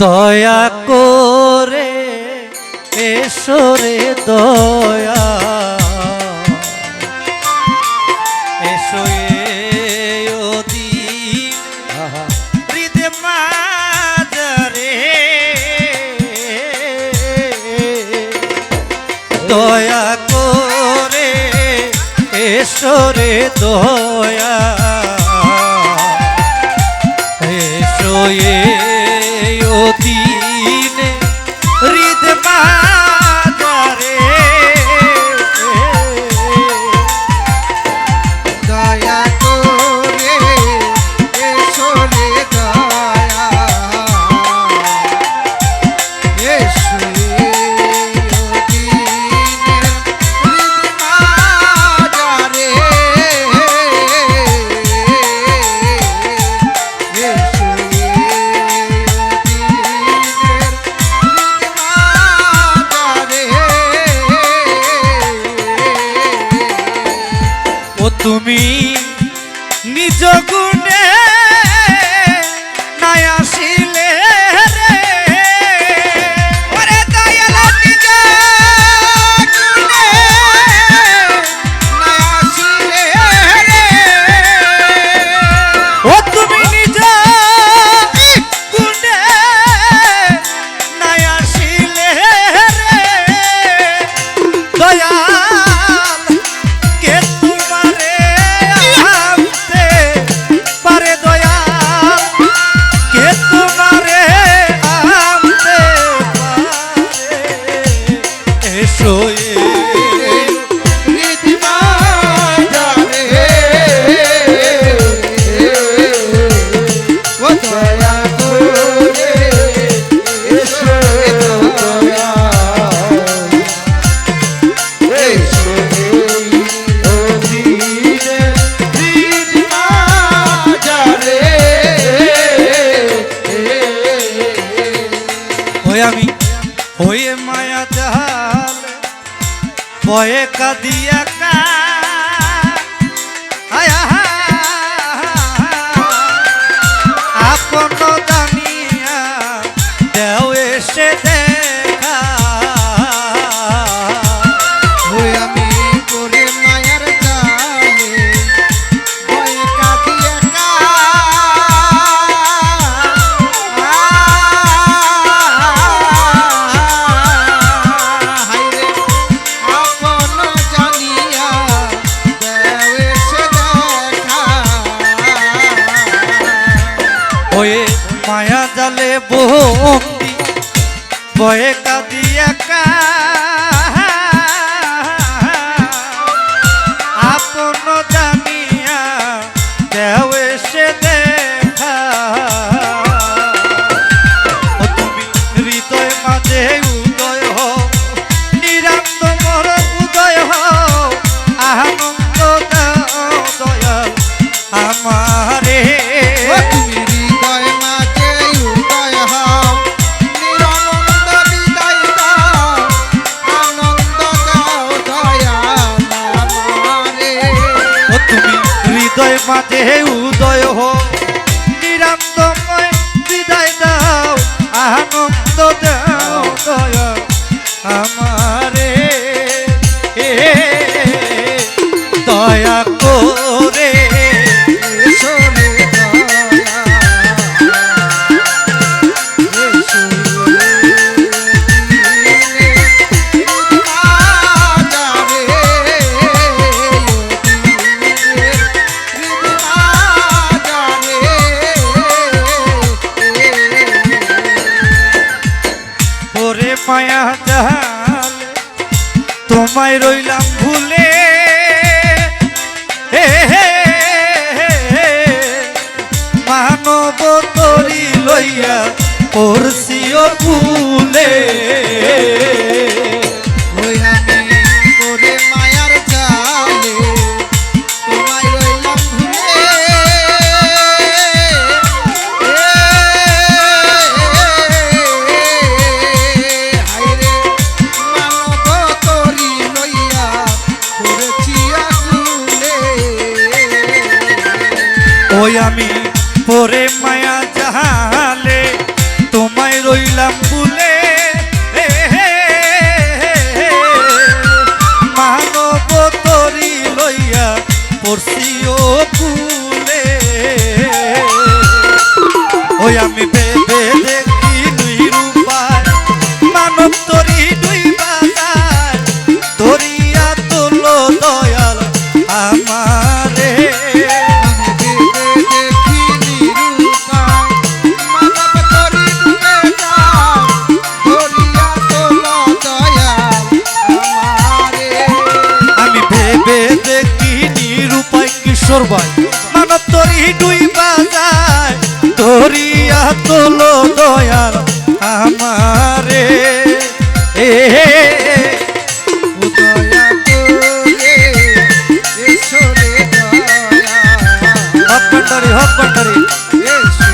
দয়া করে এসো রে দয়া এসো হৃদয় মাঝারে দয়া করে এসো রে দয়া এসো দিনে হৃদয় মাঝারে দয়া করে এসো রে দয়া এসো তুমি নিজ গুণে নাই আসিলে রে ওরে দয়াল নিজ গুণে নাই আসিলে রে ও তুমি নিজ গুণে নাই আসিলে রে দয়া আমি হয়ে মায়া জাল বয়ে কাদিয়া কা আপন জানিয়া দেও এসে দেখা ওই আমি করে মায়ার জালে ভয়ে কাঁদিয়া হয়ে মায়া জালে বন্দি বয়ে কাদিয়া কা আপন জানিয়া দেও এসে দেখা তুমি হৃদয় মাঝে উদয় হও নিরান্ত মোর উদয় হও আনন্দ দাও দয়াল আমারে তুমি হৃদয় মাঝে উদয় হও নিরানন্দ বিদায় দাও আনন্দ দাও দয়াল আমারে তুমি হৃদয় মাঝে উদয় হও নিরান্তময় বিদায় দাও আনন্দ দাও দয়াল আমারে দয়া করে এসো রে দয়া এসো ওরে মায়া জালে তোমায় রইলাম ভুলে মানব তরি লইয়া পড়ছিও ভুলে ওই আমি করে মায়ার জালে তোমায় রইলাম ভুলে হায়রে মানব তরি লইয়া করেছি আগুলে ওই আমি পরে মায়া জালে তোমায় তোমায় রইলাম ভুলে মানব তরি লইয়া পড়ছি ও কুলে ওই আমি ভেবে দেখি দুই রূপায় মানব তরি দুই বাজায় দরিয়া তোলো দয়াল আমারে আমি ভেবে দেখি নিরূপায় মানব তরি ডুবে যায় দরিয়া তোলো দয়াল আমারে আমি ভেবে দেখি নিরূপায় কিশোর ভাই মানব তরি দুই বাজায় দরিয়া তোলো দয়াল আমারে ও দয়া করে এসো রে দয়া হক ভান্ডারি এসো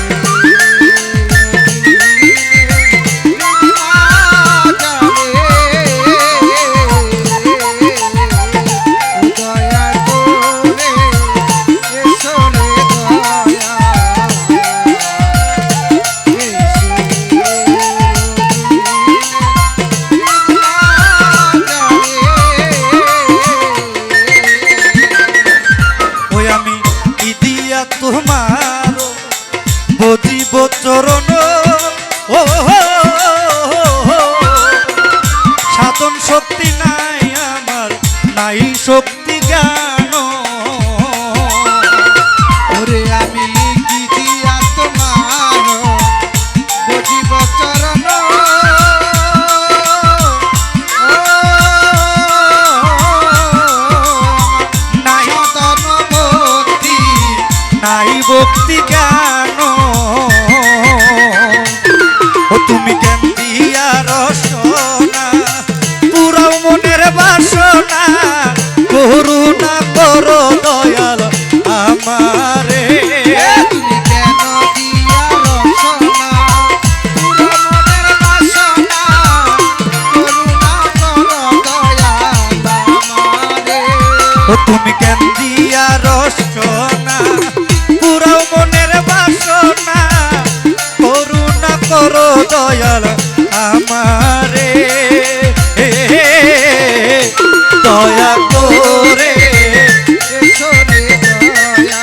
দয়া করে এসো রে দয়া ওই আমি ইদিয়া তোমার বদিব চরণ ও সাধন শক্তি নাই আমার নাই শক্তি জ্ঞান ওরে আমি কি দিয়া তোমার বুঝিব চরণ নাই সদন ভক্তি নাই ভক্তি জ্ঞান ও তুমি কেন দিয়া রসনা পুরাও মনের বাসনা করুণা করো দয়াল আমারে তুমি কেন দিয়া রসনা পুরো মনের বাসনা করুণা করো দয়াল আমারে ও তুমি কেন দিয়া রসনা পুরাও মনের বাসনা করুণা করো দয়াল আমারে দয়া করে এসো রে দয়া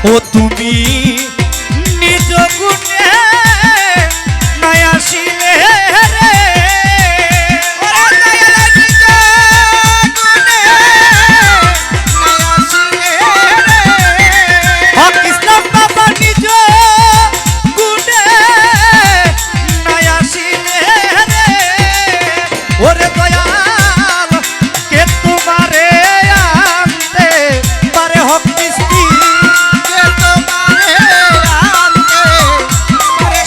ও তুমি নিজ গুণে নাই আসিলে রে হক ইসলাম বাবা নিজ গুণে নাই আসিলে রে ওরে দয়াল কে তোমারে আনতে পারে হক মিষ্টি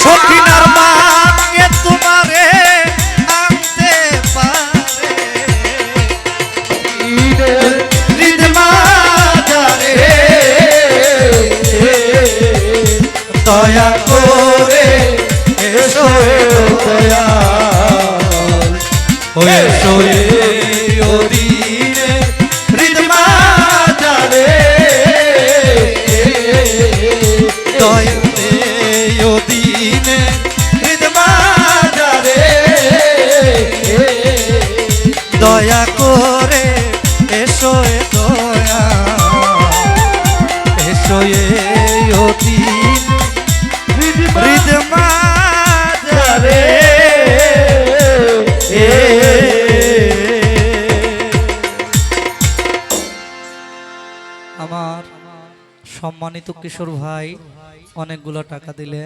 সখিনার মান কে তোমারে আনতে পারে হৃদ মাঝারে দয়া করে এসো দয়াল ও এসো ও দিনে হৃদ মাঝারে দয়াতে ও দিনে হৃদ মাঝারে দয়া করে এসো দয়া এসো ও দিন হৃদ মাঝারে আমার সম্মানিত কিশোর ভাই অনেকগুলো টাকা দিলে